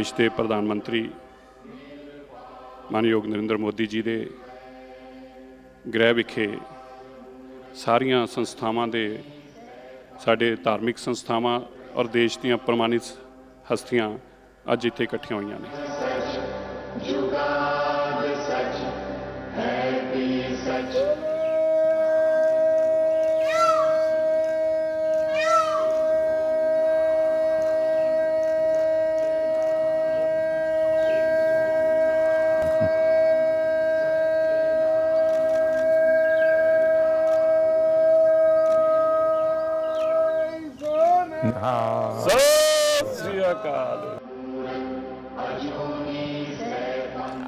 देश के प्रधानमंत्री मानयोग नरेंद्र मोदी जी के गृह विखे सारिया संस्थावां दे साडे धार्मिक संस्थावां और देश दीयां प्रमाणित हस्तियां अज इत्थे इकट्ठियां होईयां ने।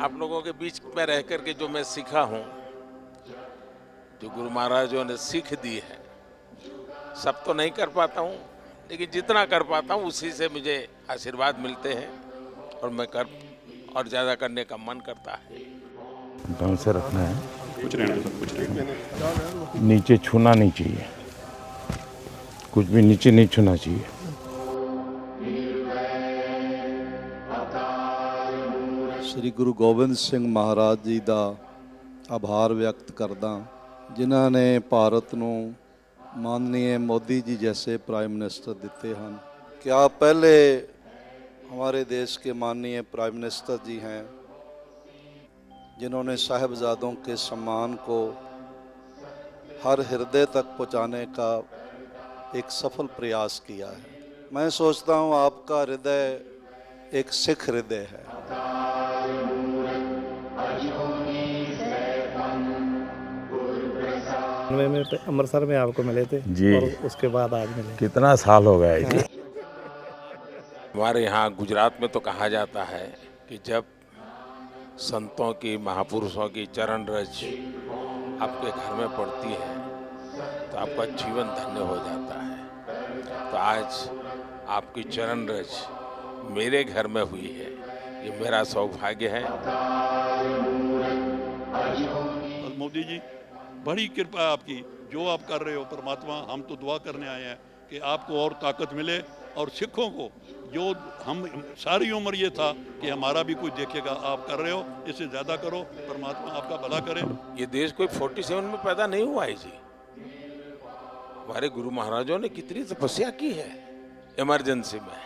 आप लोगों के बीच में रह करके जो मैं सीखा हूँ, जो गुरु महाराजों ने सीख दी है, सब तो नहीं कर पाता हूँ, लेकिन जितना कर पाता हूँ उसी से मुझे आशीर्वाद मिलते हैं और मैं और ज़्यादा करने का मन करता है। ढंग से रखना है, कुछ रहना नीचे छूना नहीं चाहिए, कुछ भी नीचे नहीं छूना चाहिए। श्री गुरु गोबिंद सिंह महाराज जी का आभार व्यक्त करदा, जिन्हों ने भारत को माननीय मोदी जी जैसे प्राइम मिनिस्टर दिते हैं। क्या पहले हमारे देश के माननीय प्राइम मिनिस्टर जी हैं जिन्होंने साहिबजादों के सम्मान को हर हृदय तक पहुँचाने का एक सफल प्रयास किया है। मैं सोचता हूँ आपका हृदय एक सिख हृदय है। में अमृतसर में आपको मिले थे जी, और उसके बाद आज मिले। कितना साल हो गया जी। हमारे यहाँ गुजरात में तो कहा जाता है कि जब संतों की, महापुरुषों की चरण रज आपके घर में पड़ती है तो आपका जीवन धन्य हो जाता है। तो आज आपकी चरण रज मेरे घर में हुई है, ये मेरा सौभाग्य है। और मोदी जी, बड़ी कृपा है आपकी, जो आप कर रहे हो। परमात्मा, हम तो दुआ करने आए हैं कि आपको और ताकत मिले और सिखों को, जो हम सारी उम्र ये था कि हमारा भी कोई देखेगा, आप कर रहे हो, इससे ज़्यादा करो। परमात्मा आपका भला करे। ये देश कोई 47 में पैदा नहीं हुआ है जी। हमारे गुरु महाराजों ने कितनी तपस्या की है इमरजेंसी में।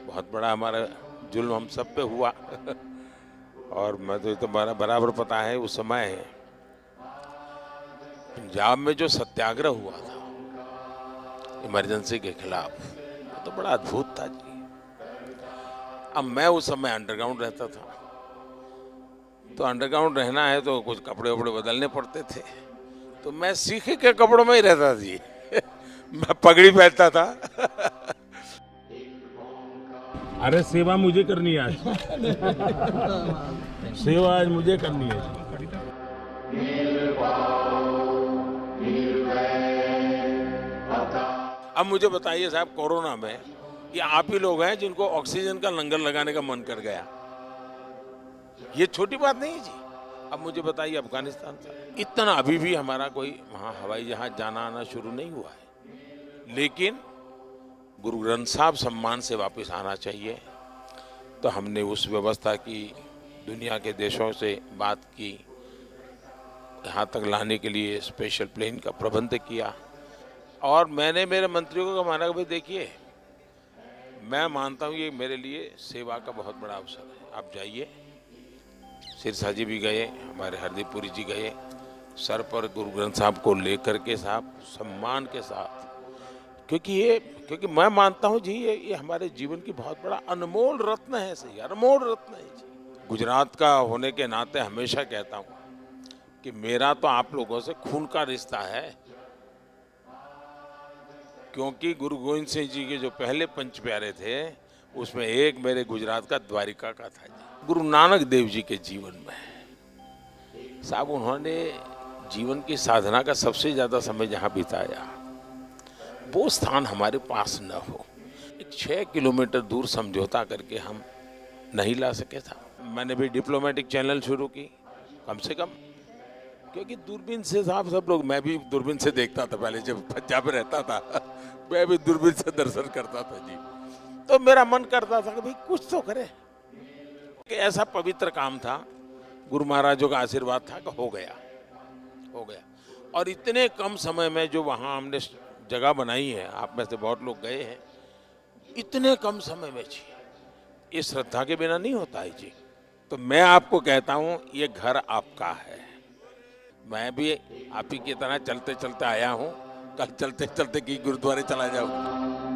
बहुत बड़ा हमारा जुल्म हम सब पे हुआ और मैं तो ये तो बराबर पता है, उस समय पंजाब में जो सत्याग्रह हुआ था इमरजेंसी के खिलाफ, वो तो बड़ा अद्भुत था जी। अब मैं उस समय अंडरग्राउंड रहता था, तो अंडरग्राउंड रहना है तो कुछ कपड़े वपड़े बदलने पड़ते थे, तो मैं सीखे के कपड़ों में ही रहता जी मैं पगड़ी पहनता था अरे सेवा मुझे करनी है आज सेवा आज मुझे करनी है। अब मुझे बताइए साहब, कोरोना में ये आप ही लोग हैं जिनको ऑक्सीजन का लंगर लगाने का मन कर गया। ये छोटी बात नहीं है जी। अब मुझे बताइए, अफगानिस्तान से इतना अभी भी हमारा कोई वहाँ हवाई जहाज जाना आना शुरू नहीं हुआ है, लेकिन गुरु ग्रंथ साहब सम्मान से वापस आना चाहिए। तो हमने उस व्यवस्था की, दुनिया के देशों से बात की, यहाँ तक लाने के लिए स्पेशल प्लेन का प्रबंध किया। और मैंने मेरे मंत्रियों को माना कि भाई देखिए, मैं मानता हूँ ये मेरे लिए सेवा का बहुत बड़ा अवसर है, आप जाइए। सिरसा जी भी गए, हमारे हरदीप पुरी जी गए, सर पर गुरु ग्रंथ साहब को लेकर के साहब सम्मान के साथ, क्योंकि मैं मानता हूँ जी ये हमारे जीवन की बहुत बड़ा अनमोल रत्न है। सही, अनमोल रत्न है जी। गुजरात का होने के नाते हमेशा कहता हूँ कि मेरा तो आप लोगों से खून का रिश्ता है, क्योंकि गुरु गोविंद सिंह जी के जो पहले पंच प्यारे थे उसमें एक मेरे गुजरात का द्वारिका का था जी। गुरु नानक देव जी के जीवन में साहब उन्होंने जीवन की साधना का सबसे ज़्यादा समय जहाँ बिताया, वो स्थान हमारे पास न हो। एक 6 किलोमीटर दूर समझौता करके हम नहीं ला सके था। मैंने भी डिप्लोमेटिक चैनल शुरू की, कम से कम, क्योंकि दूरबीन से साहब सब लोग, मैं भी दूरबीन से देखता था पहले जब पंजाब में रहता था मैं भी दूरबीन से दर्शन करता था जी। तो मेरा मन करता था कि भाई कुछ तो करे, कि ऐसा पवित्र काम था, गुरु महाराजों का आशीर्वाद था कि हो गया। और इतने कम समय में जो वहाँ हमने जगह बनाई है, आप में से बहुत लोग गए हैं, इतने कम समय में जी, ये श्रद्धा के बिना नहीं होता है जी। तो मैं आपको कहता हूँ ये घर आपका है। मैं भी आप ही की तरह चलते चलते आया हूँ, कल चलते चलते की गुरुद्वारे चला जाऊँ।